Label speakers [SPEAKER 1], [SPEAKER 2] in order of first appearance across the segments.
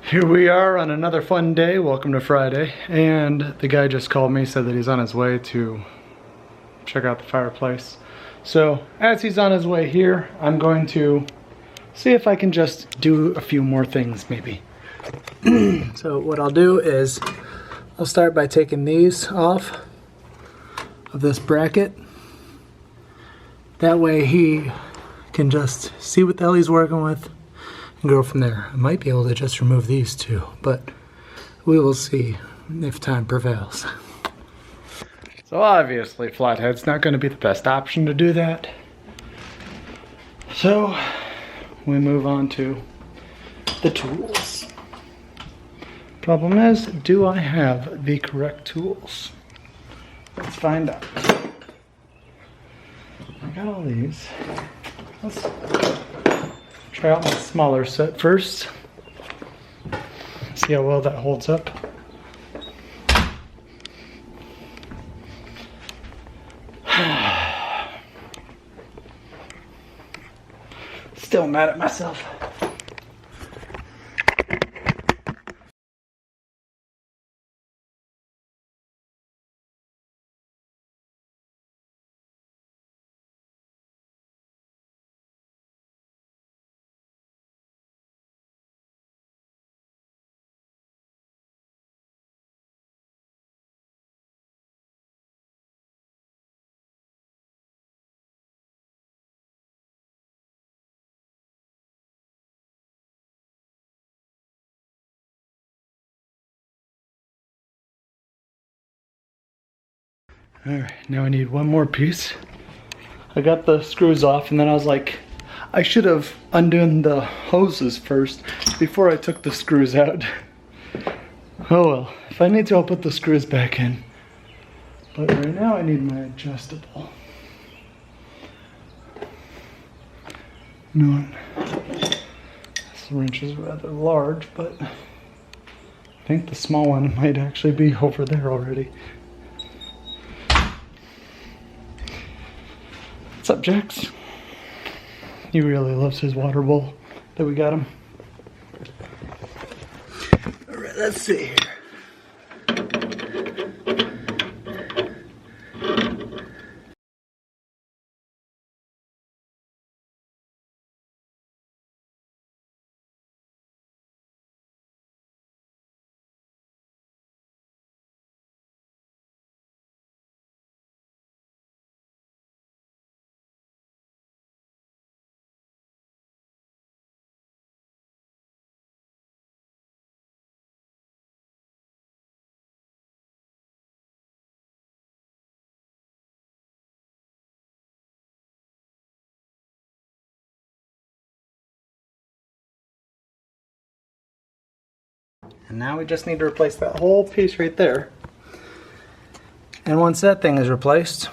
[SPEAKER 1] Here we are on another fun day. Welcome to Friday. And the guy just called me, said that he's on his way to check out the fireplace. So as he's on his way here, I'm going to see if I can just do a few more things maybe. So what I'll do is I'll start by taking these off of this bracket. That way he can just see what the hell he's working with and go from there. I might be able to just remove these two, but we will see if time prevails. So obviously flathead's not going to be the best option to do that. So we move on to the tools. Problem is, do I have the correct tools? Let's find out. I got all these. Let's try out my smaller set first. See how well that holds up. Still mad at myself. Alright, now I need one more piece. I got the screws off and then I was like, I should have undone the hoses first before I took the screws out. Oh well, if I need to, I'll put the screws back in. But right now I need my adjustable. No, this wrench is rather large, but I think the small one might actually be over there already. What's up, Jax? He really loves his water bowl that we got him. Alright, let's see here. And now we just need to replace that whole piece right there. And once that thing is replaced,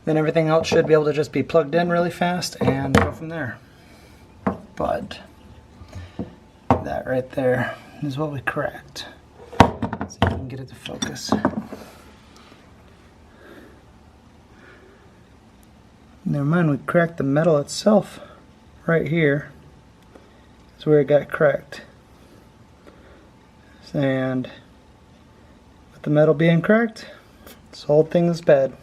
[SPEAKER 1] then everything else should be able to just be plugged in really fast and go from there. But that right there is what we cracked. Let's see if we can get it to focus. Never mind, we cracked the metal itself right here. That's where it got cracked. And with the metal being cracked, this whole thing is bad.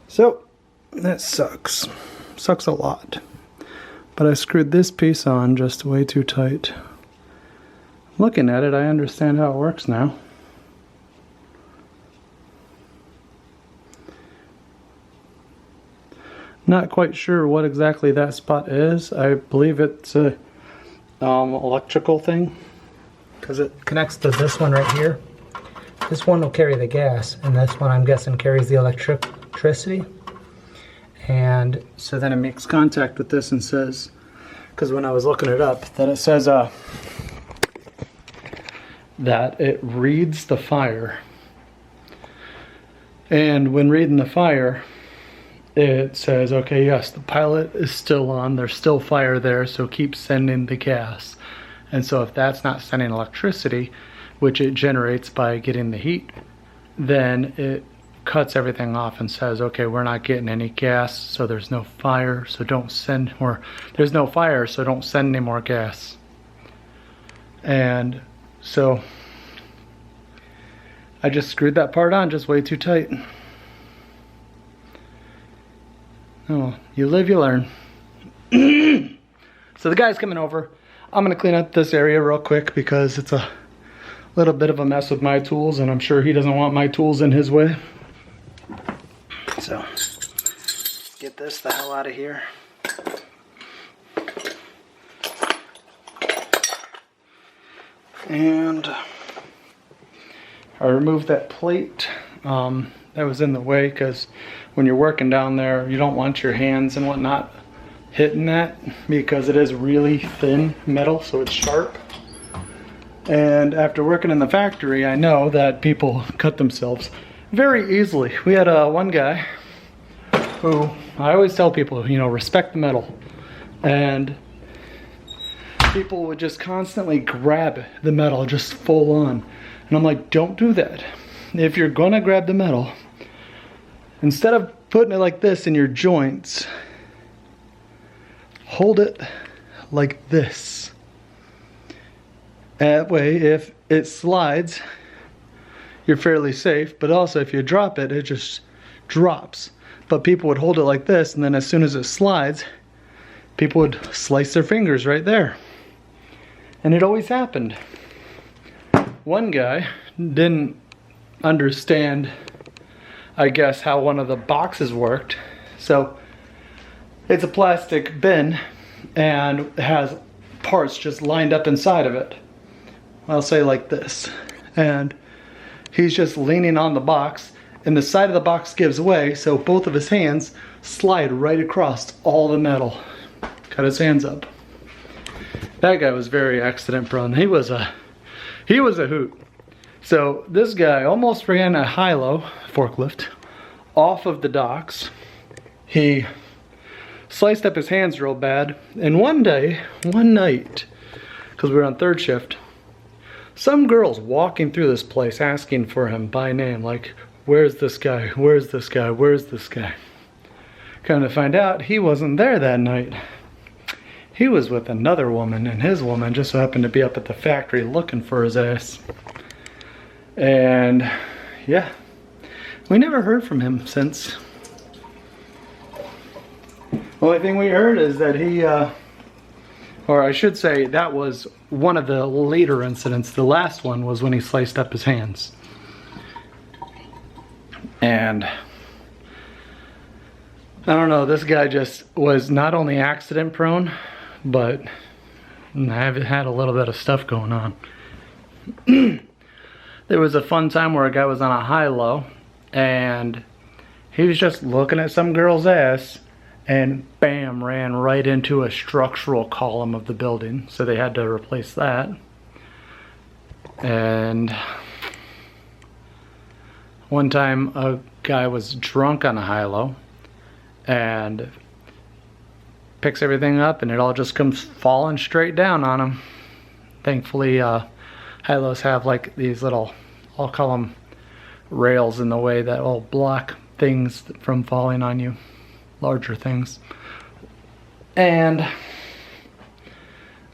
[SPEAKER 1] So that sucks. Sucks a lot. But I screwed this piece on just way too tight. Looking at it, I understand how it works now. Not quite sure what exactly that spot is. I believe it's a electrical thing, because it connects to this one right here. This one will carry the gas, and this one I'm guessing carries the electricity. And so then it makes contact with this and says, because when I was looking it up, that it says that it reads the fire. And when reading the fire, it says, okay, yes, the pilot is still on, there's still fire there, so keep sending the gas. And so if that's not sending electricity, which it generates by getting the heat, then it cuts everything off and says, okay, we're not getting any gas, so there's no fire, so don't send, or there's no fire, so don't send any more gas. And so I just screwed that part on just way too tight. Oh, you live, you learn. So the guy's coming over. I'm gonna clean up this area real quick because it's a little bit of a mess with my tools, and I'm sure he doesn't want my tools in his way. So, get this the hell out of here. And I removed that plate that was in the way, because when you're working down there, you don't want your hands and whatnot hitting that, because it is really thin metal, so it's sharp. And after working in the factory, I know that people cut themselves very easily. We had one guy who, I always tell people, you know, respect the metal. And people would just constantly grab the metal just full on. And I'm like, don't do that. If you're gonna grab the metal, instead of putting it like this in your joints, hold it like this. That way, if it slides, you're fairly safe, but also if you drop it, it just drops. But people would hold it like this, and then as soon as it slides, people would slice their fingers right there. And it always happened. One guy didn't understand, I guess, how one of the boxes worked. So it's a plastic bin and it has parts just lined up inside of it. I'll say like this. And he's just leaning on the box, and the side of the box gives way, so both of his hands slide right across all the metal. Cut his hands up. That guy was very accident prone. He was a hoot. So this guy almost ran a high-low forklift off of the docks. He sliced up his hands real bad, and one night, because we were on third shift, some girls walking through this place asking for him by name, like, where's this guy, where's this guy, where's this guy? Come to find out, he wasn't there that night. He was with another woman, and his woman just so happened to be up at the factory looking for his ass. And yeah, we never heard from him since. Only thing we heard is that he, or I should say, that was one of the later incidents. The last one was when he sliced up his hands. And I don't know, this guy just was not only accident prone, but I've had a little bit of stuff going on. There was a fun time where a guy was on a high-low, and he was just looking at some girl's ass, and bam, ran right into a structural column of the building, so they had to replace that. And one time a guy was drunk on a high-low and picks everything up, and it all just comes falling straight down on him. Thankfully, high-lows have like these little, I'll call them rails in the way that will block things from falling on you, larger things. And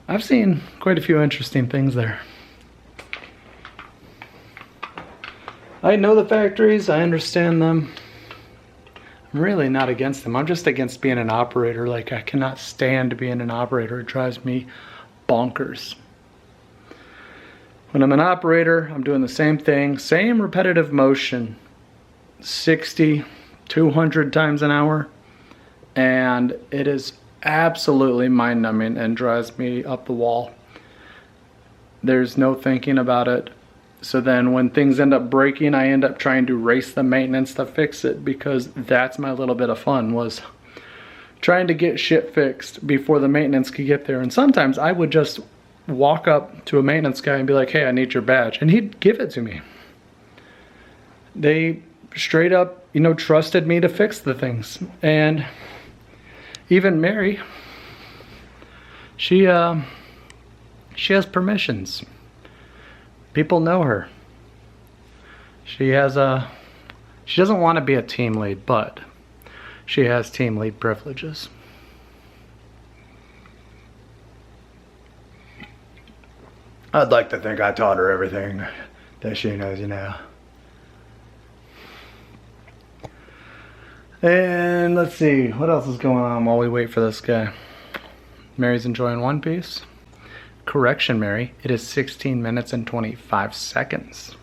[SPEAKER 1] I've seen quite a few interesting things there. I know the factories, I understand them. I'm really not against them. I'm just against being an operator. Like, I cannot stand being an operator. It drives me bonkers. When I'm an operator, I'm doing the same thing, same repetitive motion, 60, 200 times an hour, and it is absolutely mind-numbing and drives me up the wall. There's no thinking about it. So then when things end up breaking, I end up trying to race the maintenance to fix it, because that's my little bit of fun, was trying to get shit fixed before the maintenance could get there. And sometimes I would just walk up to a maintenance guy and be like, hey, I need your badge. And he'd give it to me. They straight up, you know, trusted me to fix the things. And even Mary, she has permissions. People know her. She doesn't want to be a team lead, but she has team lead privileges. I'd like to think I taught her everything that she knows, you know. And let's see, what else is going on while we wait for this guy? Mary's enjoying One Piece. Correction, Mary, it is 16 minutes and 25 seconds.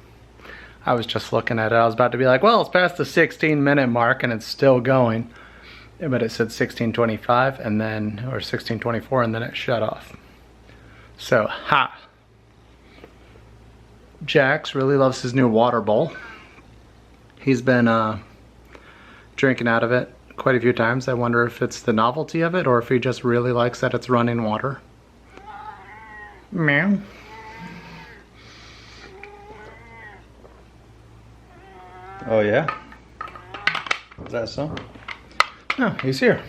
[SPEAKER 1] I was just looking at it, I was about to be like, well, it's past the 16-minute mark and it's still going. But it said 16:25 and then, or 16:24, and then it shut off. So, ha! Jax really loves his new water bowl. He's been drinking out of it quite a few times. I wonder if it's the novelty of it or if he just really likes that it's running water. Meow. Oh yeah? Is that so? No, he's here.